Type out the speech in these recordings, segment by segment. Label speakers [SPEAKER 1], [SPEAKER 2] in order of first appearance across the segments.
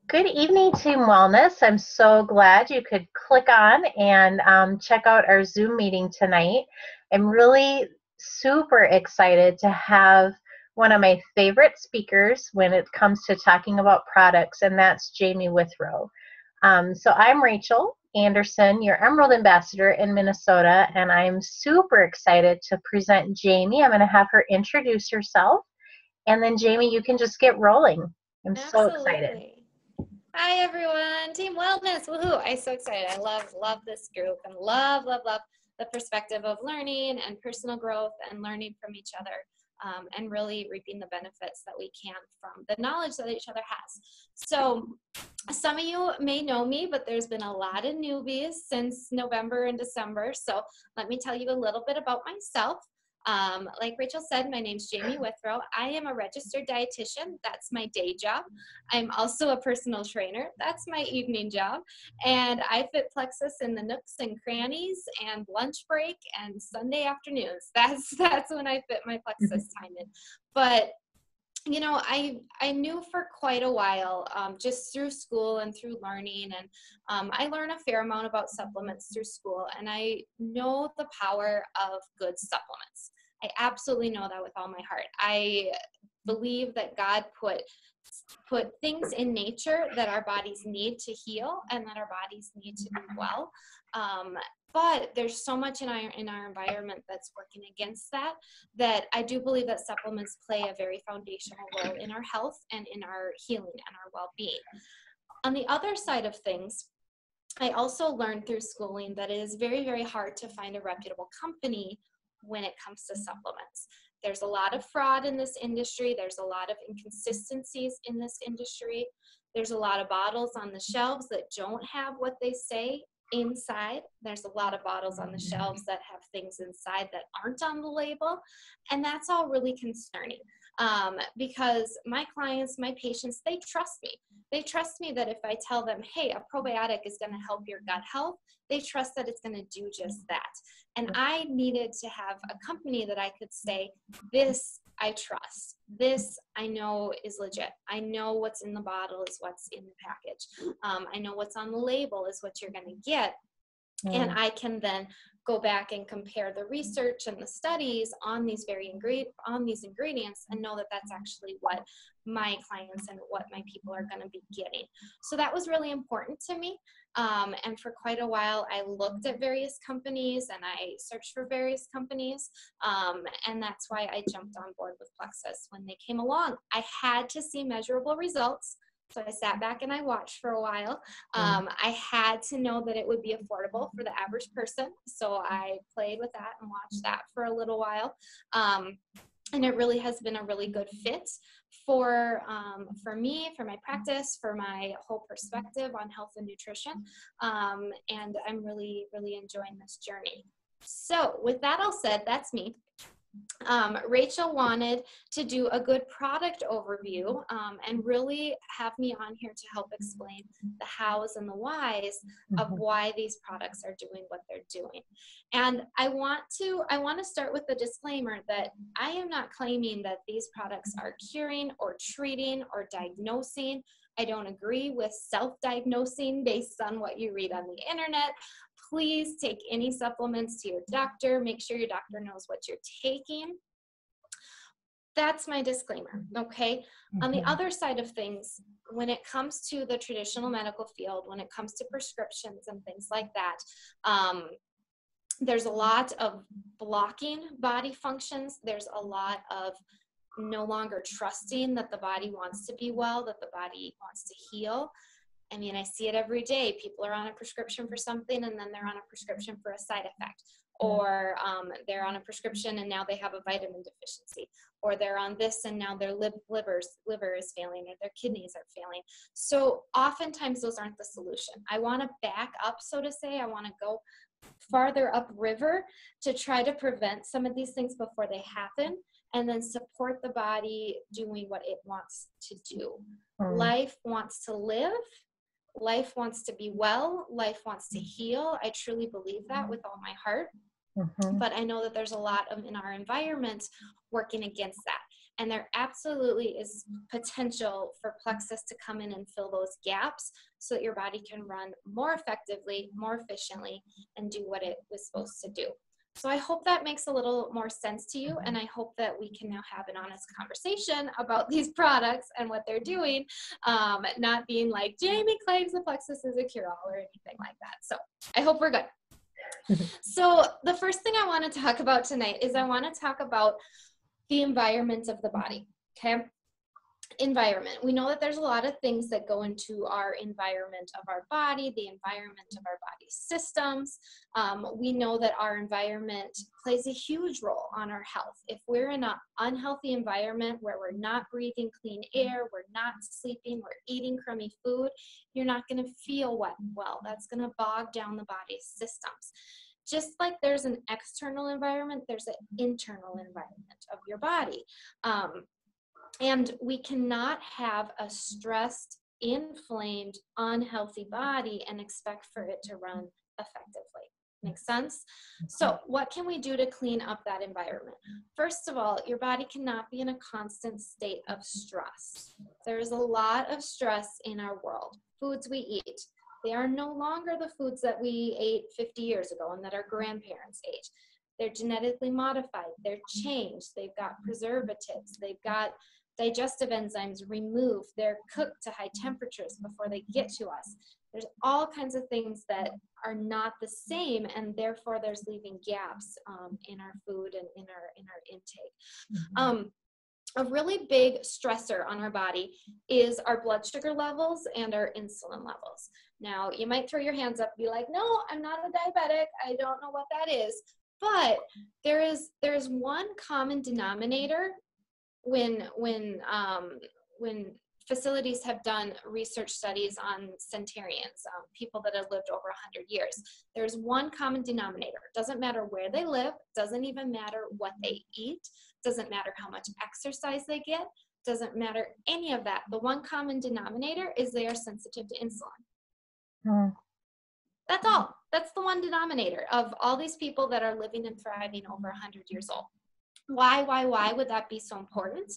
[SPEAKER 1] Good evening, Team Wellness. I'm so glad you could click on and check out our Zoom meeting tonight. I'm really super excited to have one of my favorite speakers when it comes to talking about products, and that's Jamie Withrow. So I'm Rachel Anderson, your Emerald Ambassador in Minnesota, and I'm super excited to present Jamie. I'm going to have her introduce herself, and then Jamie, you can just get rolling. I'm so excited.
[SPEAKER 2] Absolutely. Hi everyone, Team Wellness, woohoo! I'm so excited. I love this group and love the perspective of learning and personal growth and learning from each other and really reaping the benefits that we can from the knowledge that each other has. So some of you may know me, but there's been a lot of newbies since November and December. So let me tell you a little bit about myself. Like Rachel said, my name's Jamie Withrow. I am a registered dietitian. That's my day job. I'm also a personal trainer. That's my evening job. And I fit Plexus in the nooks and crannies and lunch break and Sunday afternoons. That's when I fit my Plexus time in. But you know, I knew for quite a while, just through school and through learning, and I learned a fair amount about supplements through school, and I know the power of good supplements. I absolutely know that with all my heart. I believe that God put things in nature that our bodies need to heal and that our bodies need to be well. But there's so much in our environment that's working against that I do believe that supplements play a very foundational role in our health and in our healing and our well-being. On the other side of things, I also learned through schooling that it is very, very hard to find a reputable company when it comes to supplements. There's a lot of fraud in this industry. There's a lot of inconsistencies in this industry. There's a lot of bottles on the shelves that don't have what they say inside. There's a lot of bottles on the shelves that have things inside that aren't on the label. And that's all really concerning because my clients, my patients, they trust me. They trust me that if I tell them, hey, a probiotic is going to help your gut health, they trust that it's going to do just that. And I needed to have a company that I could say, this I trust. This I know is legit. I know what's in the bottle is what's in the package. I know what's on the label is what you're going to get. And I can then go back and compare the research and the studies on these ingredients and know that that's actually what my clients and what my people are going to be getting. So that was really important to me. And for quite a while, I looked at various companies and I searched for various companies. And that's why I jumped on board with Plexus when they came along. I had to see measurable results. So I sat back and I watched for a while. I had to know that it would be affordable for the average person. So I played with that and watched that for a little while. And it really has been a really good fit for me, for my practice, for my whole perspective on health and nutrition. And I'm really, really enjoying this journey. So with that all said, that's me. Rachel wanted to do a good product overview and really have me on here to help explain the hows and the whys of why these products are doing what they're doing. And I want to start with the disclaimer that I am not claiming that these products are curing or treating or diagnosing. I don't agree with self-diagnosing based on what you read on the internet. Please take any supplements to your doctor. Make sure your doctor knows what you're taking. That's my disclaimer, okay? On the other side of things, when it comes to the traditional medical field, when it comes to prescriptions and things like that, there's a lot of blocking body functions. There's a lot of no longer trusting that the body wants to be well, that the body wants to heal. I mean, I see it every day. People are on a prescription for something and then they're on a prescription for a side effect, or they're on a prescription and now they have a vitamin deficiency, or they're on this and now their liver is failing or their kidneys are failing. So oftentimes those aren't the solution. I want to back up, so to say. I want to go farther upriver to try to prevent some of these things before they happen, and then support the body doing what it wants to do. Life wants to live. Life wants to be well. Life wants to heal. I truly believe that with all my heart. But I know that there's a lot in our environment working against that. And there absolutely is potential for plexus to come in and fill those gaps so that your body can run more effectively, more efficiently, and do what it was supposed to do. So I hope that makes a little more sense to you, and I hope that we can now have an honest conversation about these products and what they're doing, not being like, Jamie claims the plexus is a cure-all or anything like that. So I hope we're good. So the first thing I want to talk about tonight is I want to talk about the environment of the body, okay? Environment. We know that there's a lot of things that go into our environment of our body, the environment of our body systems. We know that our environment plays a huge role on our health. If we're in an unhealthy environment where we're not breathing clean air, we're not sleeping, we're eating crummy food, you're not going to feel well. That's going to bog down the body's systems. Just like there's an external environment, there's an internal environment of your body. And we cannot have a stressed, inflamed, unhealthy body and expect for it to run effectively. Make sense? So what can we do to clean up that environment? First of all, your body cannot be in a constant state of stress. There is a lot of stress in our world. Foods we eat, they are no longer the foods that we ate 50 years ago and that our grandparents ate. They're genetically modified. They're changed. They've got preservatives. They've got digestive enzymes removed. They're cooked to high temperatures before they get to us. There's all kinds of things that are not the same, and therefore there's leaving gaps in our food and in our intake. A really big stressor on our body is our blood sugar levels and our insulin levels. Now, you might throw your hands up and be like, no, I'm not a diabetic. I don't know what that is. But there is one common denominator when facilities have done research studies on centenarians, people that have lived over 100 years. There's one common denominator. It doesn't matter where they live, doesn't even matter what they eat, doesn't matter how much exercise they get, doesn't matter any of that. The one common denominator is they are sensitive to insulin. That's all. That's the one denominator of all these people that are living and thriving over 100 years old. Why would that be so important?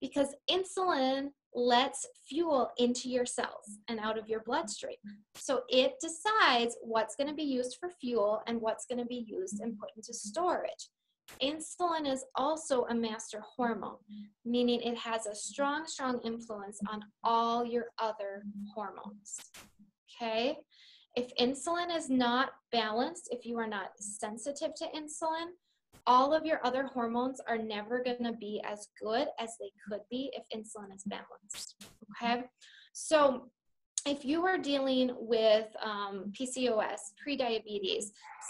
[SPEAKER 2] Because insulin lets fuel into your cells and out of your bloodstream. So it decides what's going to be used for fuel and what's going to be used and put into storage. Insulin is also a master hormone, meaning it has a strong influence on all your other hormones. Okay? If insulin is not balanced, if you are not sensitive to insulin, all of your other hormones are never going to be as good as they could be if insulin is balanced. Okay? So if you are dealing with PCOS, prediabetes,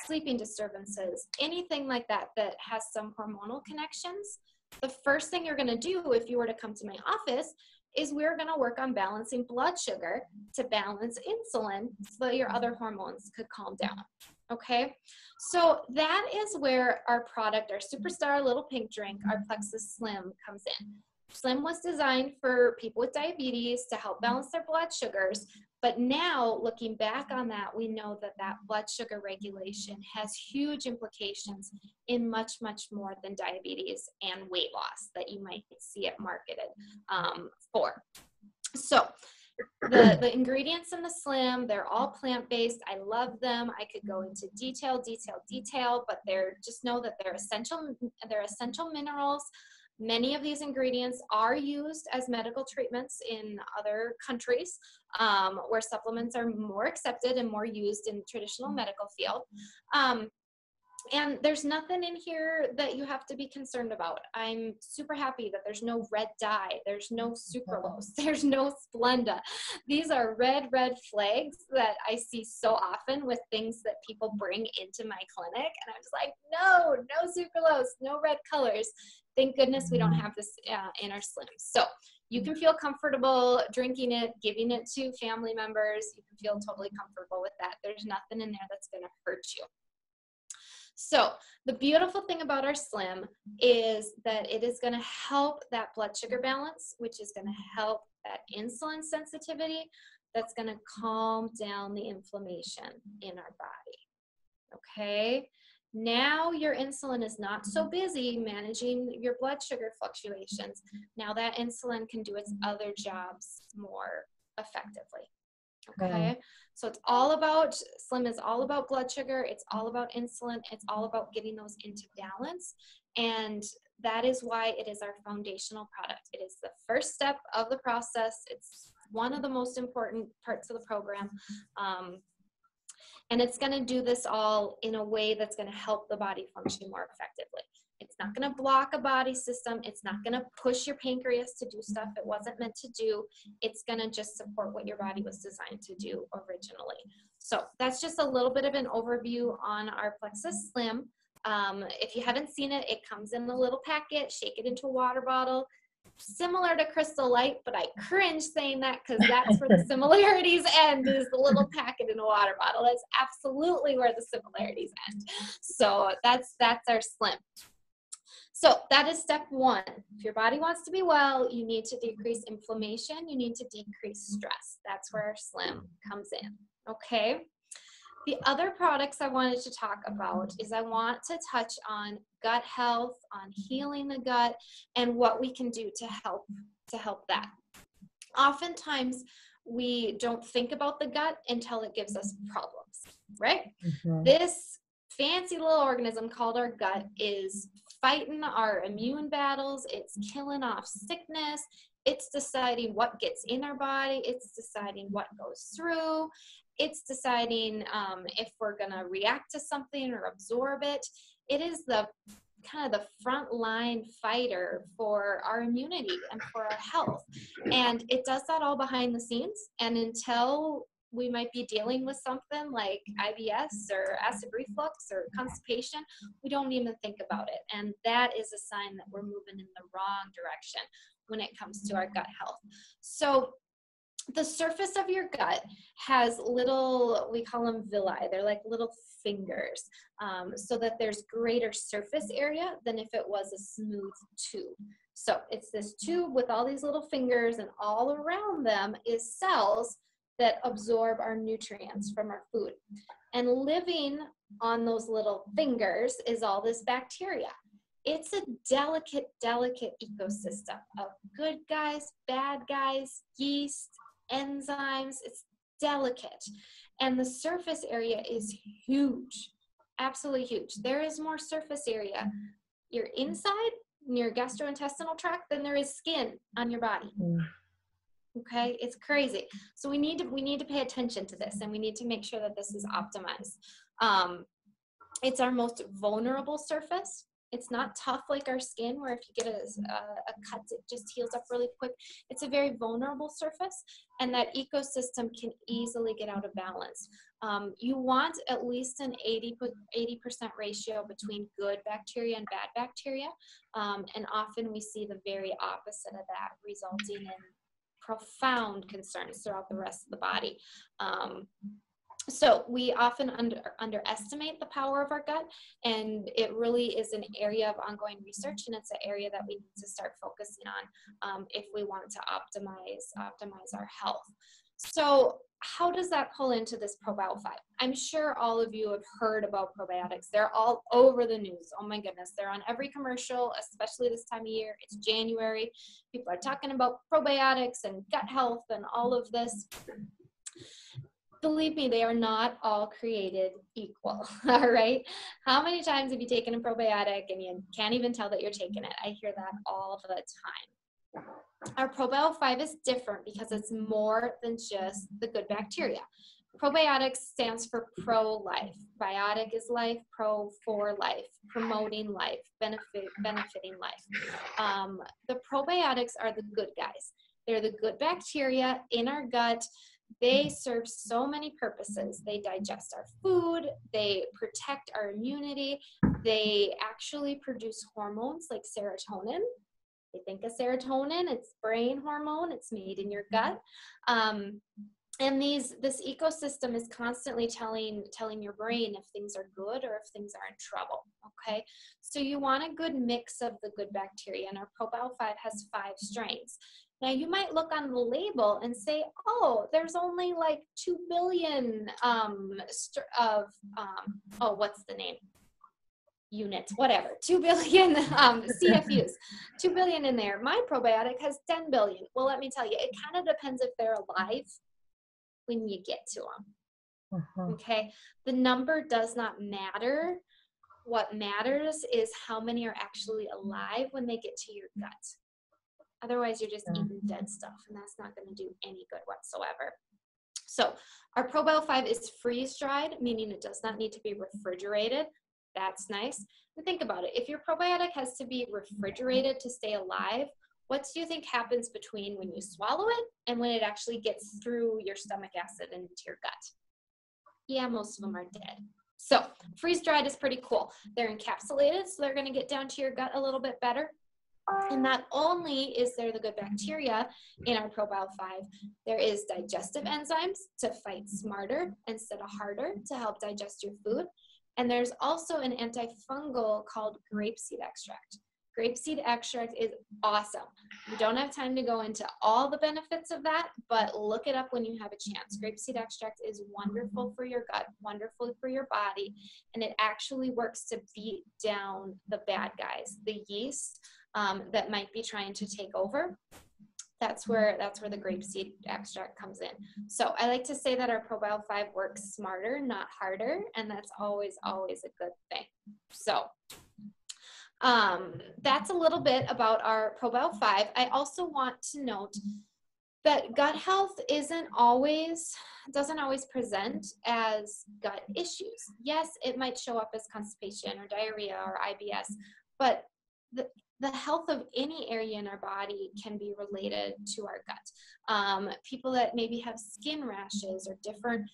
[SPEAKER 2] sleeping disturbances, anything like that that has some hormonal connections, the first thing you're going to do if you were to come to my office is we're going to work on balancing blood sugar to balance insulin so that your other hormones could calm down. Okay, so that is where our product, our superstar little pink drink, our Plexus Slim, comes in. Slim was designed for people with diabetes to help balance their blood sugars, but now looking back on that, we know that that blood sugar regulation has huge implications in much more than diabetes and weight loss that you might see it marketed for. So the ingredients in the Slim, they're all plant-based. I love them. I could go into detail, but just know that they're essential minerals. Many of these ingredients are used as medical treatments in other countries where supplements are more accepted and more used in traditional medical field. And there's nothing in here that you have to be concerned about. I'm super happy that there's no red dye, there's no sucralose, there's no Splenda. These are red flags that I see so often with things that people bring into my clinic. And I'm just like, no sucralose, no red colors. Thank goodness we don't have this in our Slims. So you can feel comfortable drinking it, giving it to family members. You can feel totally comfortable with that. There's nothing in there that's going to hurt you. So the beautiful thing about our Slim is that it is going to help that blood sugar balance, which is going to help that insulin sensitivity. That's going to calm down the inflammation in our body. Okay. Now your insulin is not so busy managing your blood sugar fluctuations. Now that insulin can do its other jobs more effectively. Okay, so it's all about, Slim is all about blood sugar, it's all about insulin, it's all about getting those into balance, and that is why it is our foundational product. It is the first step of the process. It's one of the most important parts of the program, and it's going to do this all in a way that's going to help the body function more effectively. It's not going to block a body system. It's not going to push your pancreas to do stuff it wasn't meant to do. It's going to just support what your body was designed to do originally. So that's just a little bit of an overview on our Plexus Slim. If you haven't seen it, it comes in a little packet. Shake it into a water bottle. Similar to Crystal Light, but I cringe saying that because that's where the similarities end, is the little packet in a water bottle. That's absolutely where the similarities end. So that's our Slim. So that is step one. If your body wants to be well, you need to decrease inflammation. You need to decrease stress. That's where our Slim comes in. Okay. The other products I wanted to talk about is I want to touch on gut health, on healing the gut, and what we can do to help that. Oftentimes, we don't think about the gut until it gives us problems, right? Mm-hmm. This fancy little organism called our gut is fighting our immune battles. It's killing off sickness. It's deciding what gets in our body. It's deciding what goes through. It's deciding if we're going to react to something or absorb it. It is the kind of the front line fighter for our immunity and for our health. And it does that all behind the scenes. And until we might be dealing with something like IBS or acid reflux or constipation, we don't even think about it. And that is a sign that we're moving in the wrong direction when it comes to our gut health. So the surface of your gut has little, we call them villi. They're like little fingers, so that there's greater surface area than if it was a smooth tube. So it's this tube with all these little fingers, and all around them is cells that absorb our nutrients from our food. And living on those little fingers is all this bacteria. It's a delicate, delicate ecosystem of good guys, bad guys, yeast, enzymes. It's delicate. And the surface area is huge, absolutely huge. There is more surface area, your inside, in your gastrointestinal tract, than there is skin on your body. Okay, it's crazy. So we need to pay attention to this, and we need to make sure that this is optimized. It's our most vulnerable surface. It's not tough like our skin, where if you get a cut, it just heals up really quick. It's a very vulnerable surface, and that ecosystem can easily get out of balance. You want at least an 80% ratio between good bacteria and bad bacteria, and often we see the very opposite of that, resulting in profound concerns throughout the rest of the body. So we often underestimate the power of our gut, and it really is an area of ongoing research, and it's an area that we need to start focusing on if we want to optimize our health. So how does that pull into this ProBio 5? I'm sure all of you have heard about probiotics. They're all over the news. Oh my goodness, they're on every commercial, especially this time of year. It's January. People are talking about probiotics and gut health and all of this. Believe me, they are not all created equal, all right? How many times have you taken a probiotic and you can't even tell that you're taking it? I hear that all the time. Our ProBio 5 is different because it's more than just the good bacteria. Probiotics stands for pro-life. Biotic is life, pro for life, promoting life, benefiting life. The probiotics are the good guys. They're the good bacteria in our gut. They serve so many purposes. They digest our food, they protect our immunity, they actually produce hormones like serotonin. They think of serotonin, it's brain hormone, it's made in your gut. And this ecosystem is constantly telling your brain if things are good or if things are in trouble, okay? So you want a good mix of the good bacteria, and our ProBio 5 has 5 strains. Now, you might look on the label and say, oh, there's only like 2 billion what's the name? units, whatever, 2 billion CFUs, 2 billion in there. My probiotic has 10 billion. Well, let me tell you, it kind of depends if they're alive when you get to them. Okay, the number does not matter. What matters is how many are actually alive when they get to your gut. Otherwise, you're just eating dead stuff, and that's not going to do any good whatsoever. So our ProBio 5 is freeze-dried, meaning it does not need to be refrigerated. That's nice. And think about it. If your probiotic has to be refrigerated to stay alive, what do you think happens between when you swallow it and when it actually gets through your stomach acid and into your gut? Yeah, most of them are dead. So freeze-dried is pretty cool. They're encapsulated, so they're going to get down to your gut a little bit better. And not only is there the good bacteria in our ProBio 5, there is digestive enzymes to fight smarter instead of harder to help digest your food. And there's also an antifungal called grapeseed extract. Grapeseed extract is awesome. We don't have time to go into all the benefits of that, but look it up when you have a chance. Grapeseed extract is wonderful for your gut, wonderful for your body, and it actually works to beat down the bad guys, the yeast that might be trying to take over. That's where the grapeseed extract comes in. So I like to say that our ProBio 5 works smarter, not harder, and that's always a good thing. So that's a little bit about our ProBio 5. I also want to note that gut health doesn't always present as gut issues. Yes, it might show up as constipation or diarrhea or IBS, but the health of any area in our body can be related to our gut. People that maybe have skin rashes or different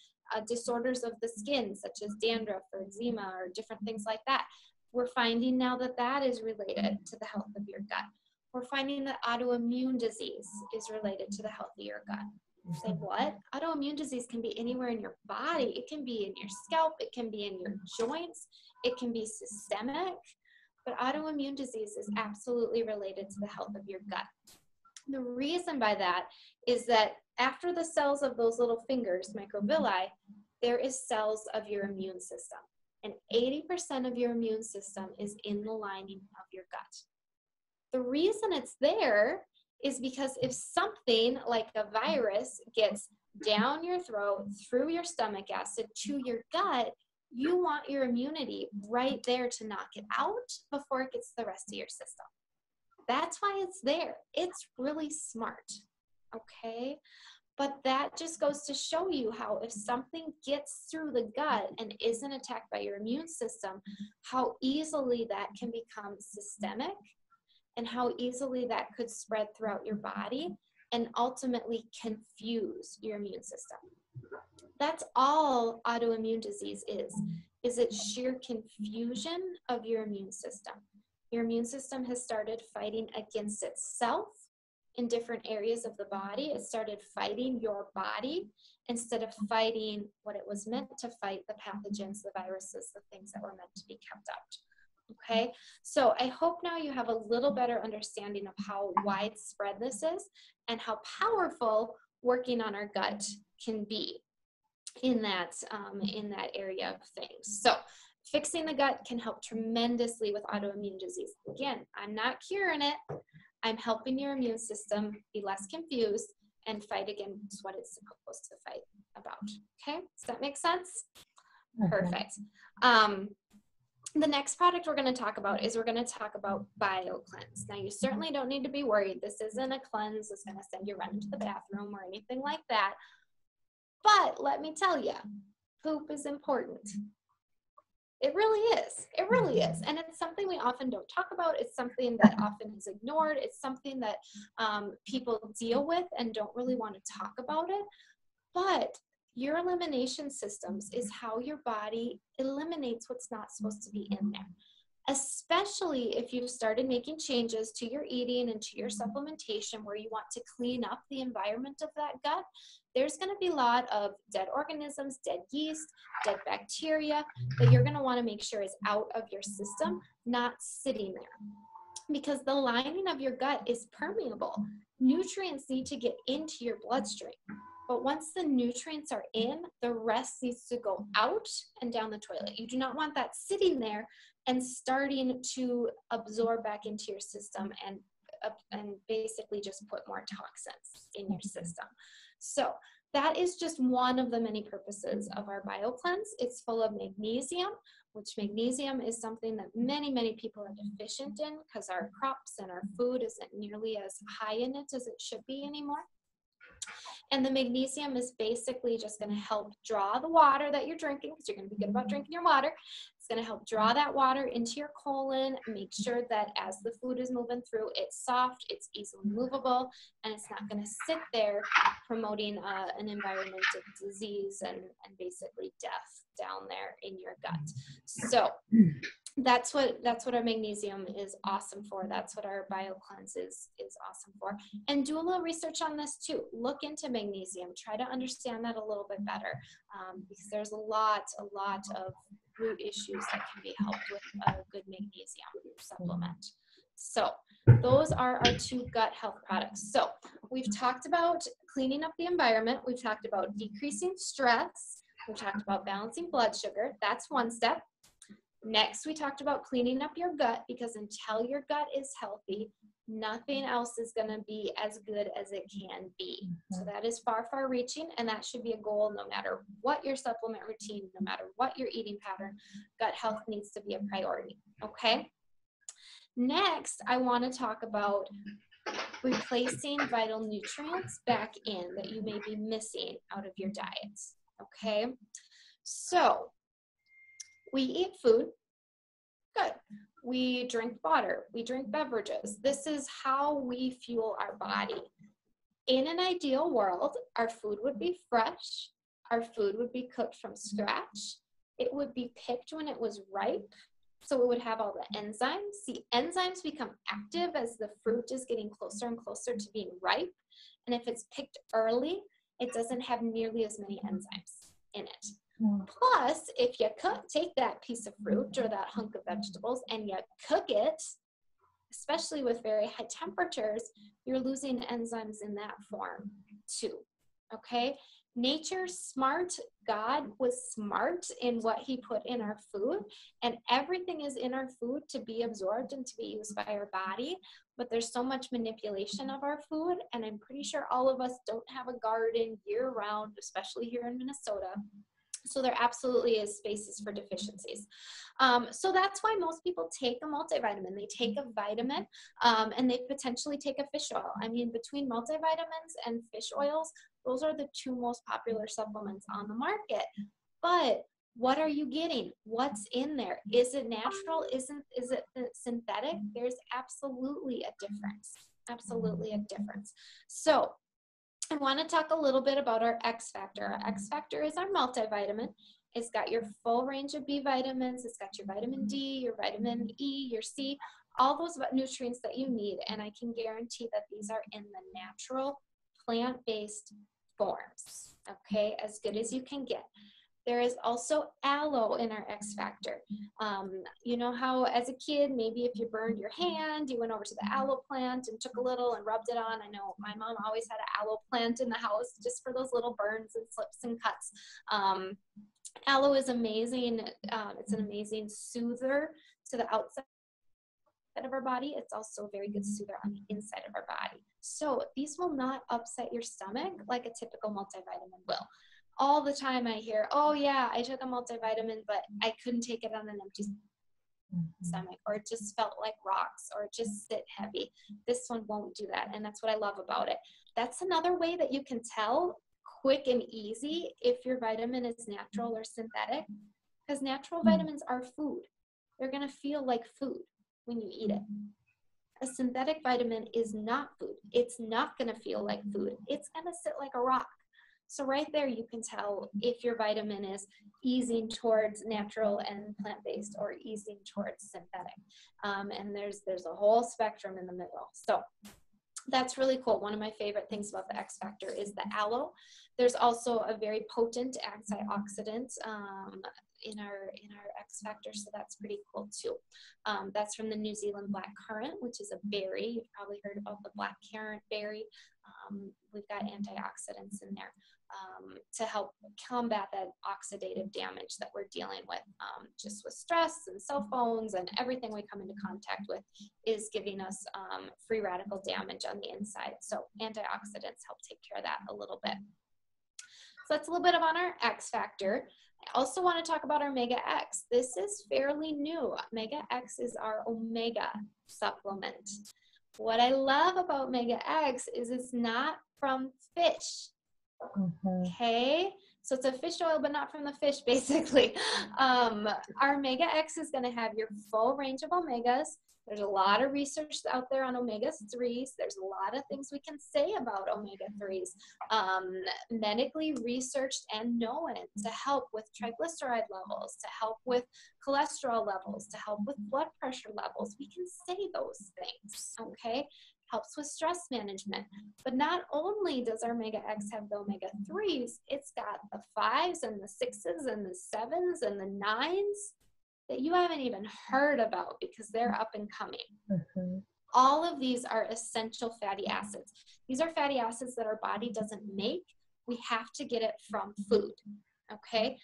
[SPEAKER 2] disorders of the skin, such as dandruff or eczema or different things like that, we're finding now that that is related to the health of your gut. We're finding that autoimmune disease is related to the health of your gut. You say, what? Autoimmune disease can be anywhere in your body. It can be in your scalp. It can be in your joints. It can be systemic. But autoimmune disease is absolutely related to the health of your gut. The reason by that is that after the cells of those little fingers, microvilli, there is cells of your immune system. And 80% of your immune system is in the lining of your gut. The reason it's there is because if something like a virus gets down your throat, through your stomach acid, to your gut, you want your immunity right there to knock it out before it gets to the rest of your system. That's why it's there. It's really smart, okay? But that just goes to show you how if something gets through the gut and isn't attacked by your immune system, how easily that can become systemic and how easily that could spread throughout your body and ultimately confuse your immune system. That's all autoimmune disease is it sheer confusion of your immune system. Your immune system has started fighting against itself in different areas of the body. It started fighting your body instead of fighting what it was meant to fight, the pathogens, the viruses, the things that were meant to be kept out. Okay, so I hope now you have a little better understanding of how widespread this is and how powerful working on our gut can be in that area of things. So fixing the gut can help tremendously with autoimmune disease. Again, I'm not curing it. I'm helping your immune system be less confused and fight against what it's supposed to fight about. Okay, does that make sense? Perfect. The next product we're going to talk about is BioCleanse. Now, you certainly don't need to be worried. This isn't a cleanse that's going to send you running to the bathroom or anything like that. But let me tell you, poop is important. It really is. It really is. And it's something we often don't talk about. It's something that often is ignored. It's something that people deal with and don't really want to talk about it. But your elimination systems is how your body eliminates what's not supposed to be in there. Especially if you've started making changes to your eating and to your supplementation where you want to clean up the environment of that gut, there's going to be a lot of dead organisms, dead yeast, dead bacteria that you're going to want to make sure is out of your system, not sitting there. Because the lining of your gut is permeable. Nutrients need to get into your bloodstream. But once the nutrients are in, the rest needs to go out and down the toilet. You do not want that sitting there and starting to absorb back into your system and basically just put more toxins in your system. So that is just one of the many purposes of our BioCleanse. It's full of magnesium, which magnesium is something that many, many people are deficient in because our crops and our food isn't nearly as high in it as it should be anymore. And the magnesium is basically just going to help draw the water that you're drinking, because you're going to be good about drinking your water. It's going to help draw that water into your colon, make sure that as the food is moving through, it's soft, it's easily movable, and it's not going to sit there promoting an environment of disease and basically death down there in your gut. So that's what our magnesium is awesome for. That's what our BioCleanse is awesome for. And do a little research on this too. Look into magnesium. Try to understand that a little bit better, because there's a lot of root issues that can be helped with a good magnesium supplement. So those are our 2 gut health products. So we've talked about cleaning up the environment. We've talked about decreasing stress. We've talked about balancing blood sugar. That's one step. Next, we talked about cleaning up your gut, because until your gut is healthy, nothing else is going to be as good as it can be. So that is far, far reaching, and that should be a goal no matter what your supplement routine, no matter what your eating pattern. Gut health needs to be a priority, okay? Next, I want to talk about replacing vital nutrients back in that you may be missing out of your diets, okay? So we eat food, good. We drink water, we drink beverages. This is how we fuel our body. In an ideal world, our food would be fresh, our food would be cooked from scratch, it would be picked when it was ripe, so it would have all the enzymes. The enzymes become active as the fruit is getting closer and closer to being ripe, and if it's picked early, it doesn't have nearly as many enzymes in it. Plus, if you take that piece of fruit or that hunk of vegetables and you cook it, especially with very high temperatures, you're losing enzymes in that form too, okay? Nature's smart. God was smart in what he put in our food, and everything is in our food to be absorbed and to be used by our body, but there's so much manipulation of our food, and I'm pretty sure all of us don't have a garden year-round, especially here in Minnesota. So there absolutely is spaces for deficiencies. So that's why most people take a multivitamin. They take a vitamin and they potentially take a fish oil. I mean, between multivitamins and fish oils, those are the 2 most popular supplements on the market. But what are you getting? What's in there? Is it natural? Is it synthetic? There's absolutely a difference. Absolutely a difference. So I want to talk a little bit about our X Factor. Our X Factor is our multivitamin. It's got your full range of B vitamins. It's got your vitamin D, your vitamin E, your C, all those nutrients that you need. And I can guarantee that these are in the natural, plant-based forms, okay, as good as you can get. There is also aloe in our X Factor. You know how as a kid, maybe if you burned your hand, you went over to the aloe plant and took a little and rubbed it on. I know my mom always had an aloe plant in the house just for those little burns and slips and cuts. Aloe is amazing. It's an amazing soother to the outside of our body. It's also a very good soother on the inside of our body. So these will not upset your stomach like a typical multivitamin will. All the time I hear, oh yeah, I took a multivitamin, but I couldn't take it on an empty stomach, or it just felt like rocks, or it just sit heavy. This one won't do that, and that's what I love about it. That's another way that you can tell quick and easy if your vitamin is natural or synthetic, because natural vitamins are food. They're going to feel like food when you eat it. A synthetic vitamin is not food. It's not going to feel like food. It's going to sit like a rock. So right there, you can tell if your vitamin is easing towards natural and plant-based or easing towards synthetic. And there's a whole spectrum in the middle. So that's really cool. One of my favorite things about the X Factor is the aloe. There's also a very potent antioxidant in our X Factor, so that's pretty cool too. That's from the New Zealand black currant, which is a berry. You've probably heard about the black currant berry. We've got antioxidants in there to help combat that oxidative damage that we're dealing with, just with stress and cell phones and everything we come into contact with is giving us free radical damage on the inside. So antioxidants help take care of that a little bit. So that's a little bit about our X Factor. I also want to talk about our Omega X. This is fairly new. Omega X is our omega supplement. What I love about Omega X is it's not from fish. Okay, so it's a fish oil, but not from the fish, basically. Our Omega X is going to have your full range of omegas. There's a lot of research out there on omega-3s. There's a lot of things we can say about omega-3s, medically researched and known to help with triglyceride levels, to help with cholesterol levels, to help with blood pressure levels. We can say those things, okay? Helps with stress management. But not only does our Omega X have the omega-3s, it's got the 5s and the 6s and the 7s and the 9s that you haven't even heard about because they're up and coming. All of these are essential fatty acids. These are fatty acids that our body doesn't make. We have to get it from food, okay?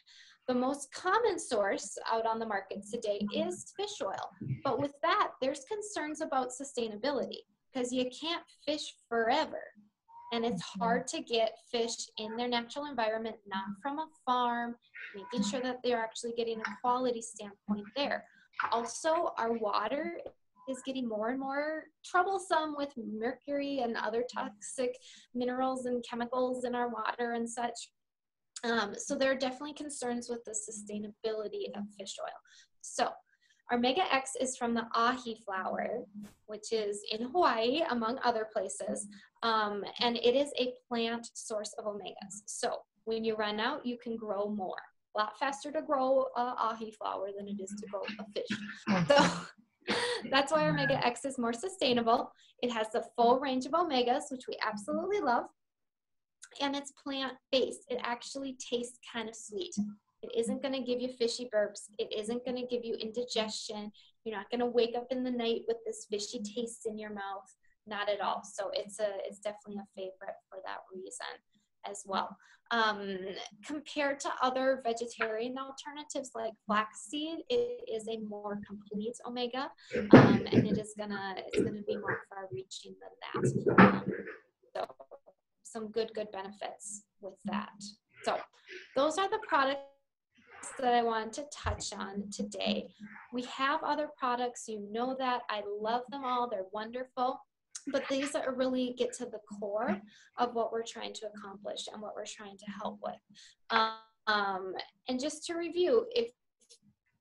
[SPEAKER 2] The most common source out on the market today is fish oil. But with that, there's concerns about sustainability because you can't fish forever. And it's hard to get fish in their natural environment, not from a farm, making sure that they're actually getting a quality standpoint there. Also, our water is getting more and more troublesome with mercury and other toxic minerals and chemicals in our water and such. So there are definitely concerns with the sustainability of fish oil. So our Omega X is from the ahi flower, which is in Hawaii, among other places, and it is a plant source of omegas. So when you run out, you can grow more. A lot faster to grow ahi flower than it is to grow a fish. So that's why our Omega X is more sustainable. It has the full range of omegas, which we absolutely love, and it's plant-based. It actually tastes kind of sweet. It isn't going to give you fishy burps. It isn't going to give you indigestion. You're not going to wake up in the night with this fishy taste in your mouth. Not at all. So it's definitely a favorite for that reason as well. Compared to other vegetarian alternatives like flaxseed, it is a more complete omega, and it's gonna be more far-reaching than that. So some good benefits with that. So those are the products that I wanted to touch on today. We have other products, you know that. I love them all. They're wonderful. But these are really get to the core of what we're trying to accomplish and what we're trying to help with. And just to review,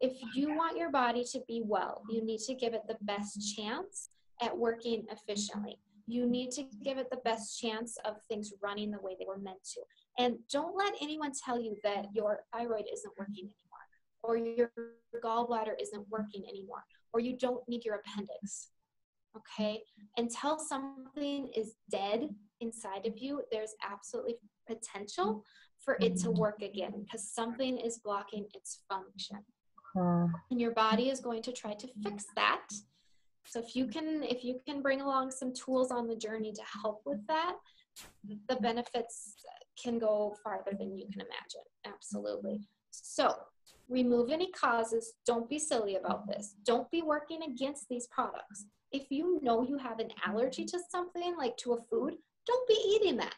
[SPEAKER 2] if you want your body to be well, you need to give it the best chance at working efficiently. You need to give it the best chance of things running the way they were meant to. And don't let anyone tell you that your thyroid isn't working anymore, or your gallbladder isn't working anymore, or you don't need your appendix. Okay? Until something is dead inside of you, there's absolutely potential for it to work again because something is blocking its function. And your body is going to try to fix that. So if you can bring along some tools on the journey to help with that, the benefits can go farther than you can imagine. Absolutely. So remove any causes. Don't be silly about this. Don't be working against these products. If you know you have an allergy to something, like to a food, don't be eating that.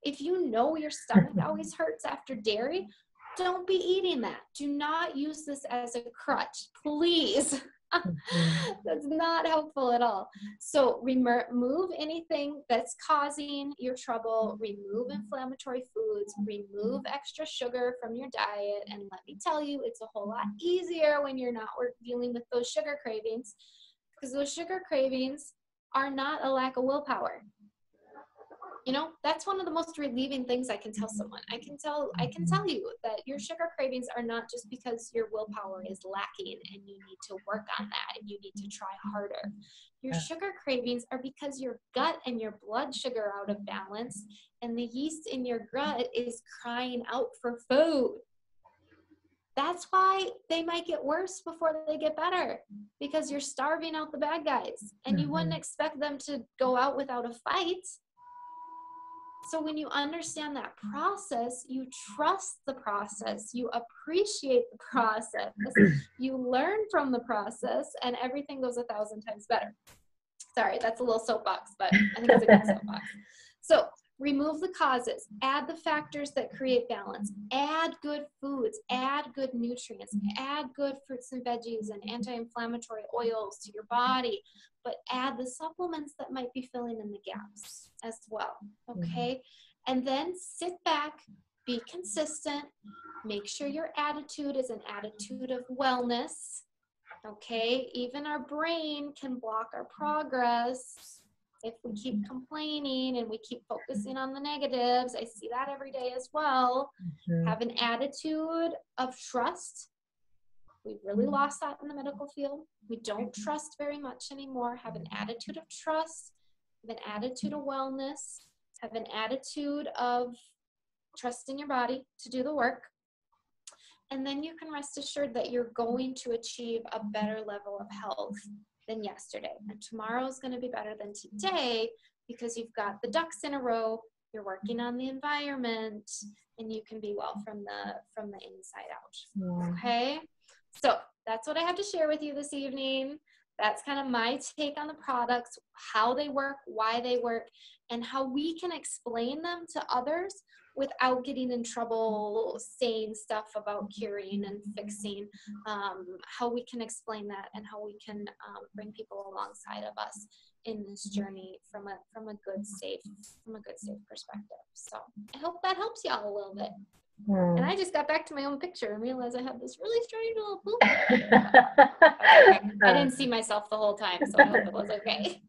[SPEAKER 2] If you know your stomach always hurts after dairy, don't be eating that. Do not use this as a crutch, please. That's not helpful at all. So remove anything that's causing your trouble, remove inflammatory foods, remove extra sugar from your diet, and let me tell you, it's a whole lot easier when you're not dealing with those sugar cravings, because those sugar cravings are not a lack of willpower. You know, that's one of the most relieving things I can tell someone. I can tell you that your sugar cravings are not just because your willpower is lacking and you need to work on that and you need to try harder. Your sugar cravings are because your gut and your blood sugar are out of balance and the yeast in your gut is crying out for food. That's why they might get worse before they get better, because you're starving out the bad guys, and you wouldn't expect them to go out without a fight. So when you understand that process, you trust the process, you appreciate the process, you learn from the process, and everything goes 1,000 times better. Sorry, that's a little soapbox, but I think it's a good soapbox. So remove the causes, add the factors that create balance, add good foods, add good nutrients, add good fruits and veggies and anti-inflammatory oils to your body, but add the supplements that might be filling in the gaps as well, okay? And then sit back, be consistent, make sure your attitude is an attitude of wellness, okay? Even our brain can block our progress if we keep complaining and we keep focusing on the negatives. I see that every day as well. Have an attitude of trust. We've really lost that in the medical field. We don't trust very much anymore. Have an attitude of trust, have an attitude of wellness, have an attitude of trusting your body to do the work. And then you can rest assured that you're going to achieve a better level of health than yesterday. And tomorrow is going to be better than today, because you've got the ducks in a row, you're working on the environment, and you can be well from the inside out. Okay? So that's what I have to share with you this evening. That's kind of my take on the products, how they work, why they work, and how we can explain them to others without getting in trouble saying stuff about curing and fixing, how we can explain that and how we can bring people alongside of us in this journey from a good, safe perspective. So I hope that helps y'all a little bit. And I just got back to my own picture and realized I had this really strange little poop. Okay. I didn't see myself the whole time, so I hope it was okay.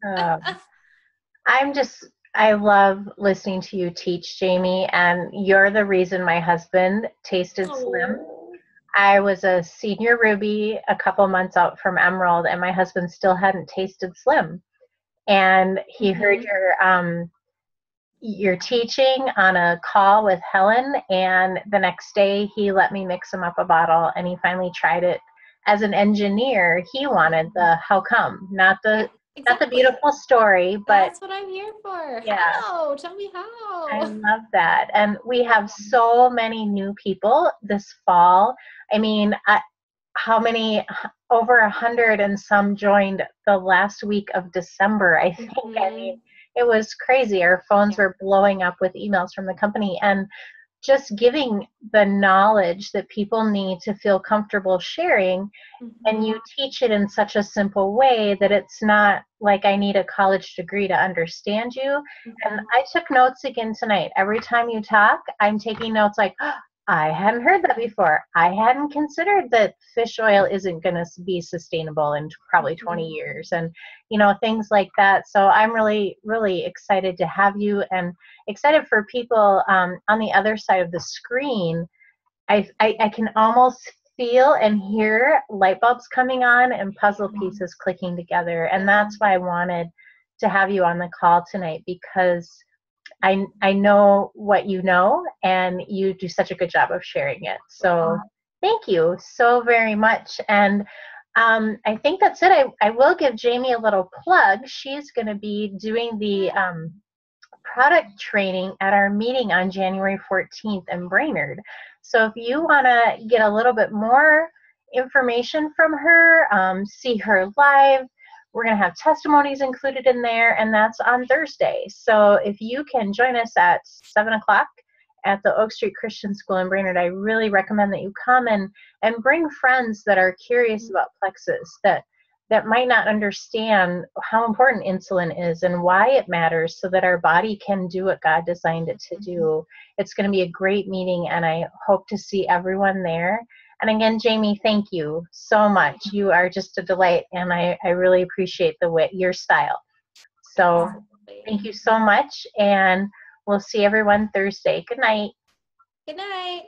[SPEAKER 1] I love listening to you teach, Jamie, and you're the reason my husband tasted Slim. I was a senior Ruby a couple months out from Emerald, and my husband still hadn't tasted Slim. And he heard your teaching on a call with Helen, and the next day he let me mix him up a bottle, and he finally tried it. As an engineer, he wanted the how come, not the beautiful story, but
[SPEAKER 2] that's what I'm here for.
[SPEAKER 1] Yeah.
[SPEAKER 2] How? Tell me how.
[SPEAKER 1] I love that. And we have so many new people this fall. I mean, how many? Over 100 and some joined the last week of December, I think. I mean, it was crazy. Our phones were blowing up with emails from the company, and just giving the knowledge that people need to feel comfortable sharing. And you teach it in such a simple way that it's not like I need a college degree to understand you. And I took notes again tonight. Every time you talk, I'm taking notes like, oh, I hadn't heard that before. I hadn't considered that fish oil isn't going to be sustainable in probably 20 years, and things like that. So I'm really, really excited to have you, and excited for people on the other side of the screen. I can almost feel and hear light bulbs coming on and puzzle pieces clicking together, and that's why I wanted to have you on the call tonight, because I know what you know, and you do such a good job of sharing it. So thank you so very much. And I think that's it. I will give Jamie a little plug. She's going to be doing the product training at our meeting on January 14th in Brainerd. So if you want to get a little bit more information from her, see her live, we're going to have testimonies included in there, and that's on Thursday. So if you can join us at 7 o'clock at the Oak Street Christian School in Brainerd, I really recommend that you come and bring friends that are curious about plexus, that might not understand how important insulin is and why it matters, so that our body can do what God designed it to do. It's going to be a great meeting, and I hope to see everyone there. And again, Jamie, thank you so much. You are just a delight, and I really appreciate your style. So thank you so much, and we'll see everyone Thursday. Good night.
[SPEAKER 2] Good night.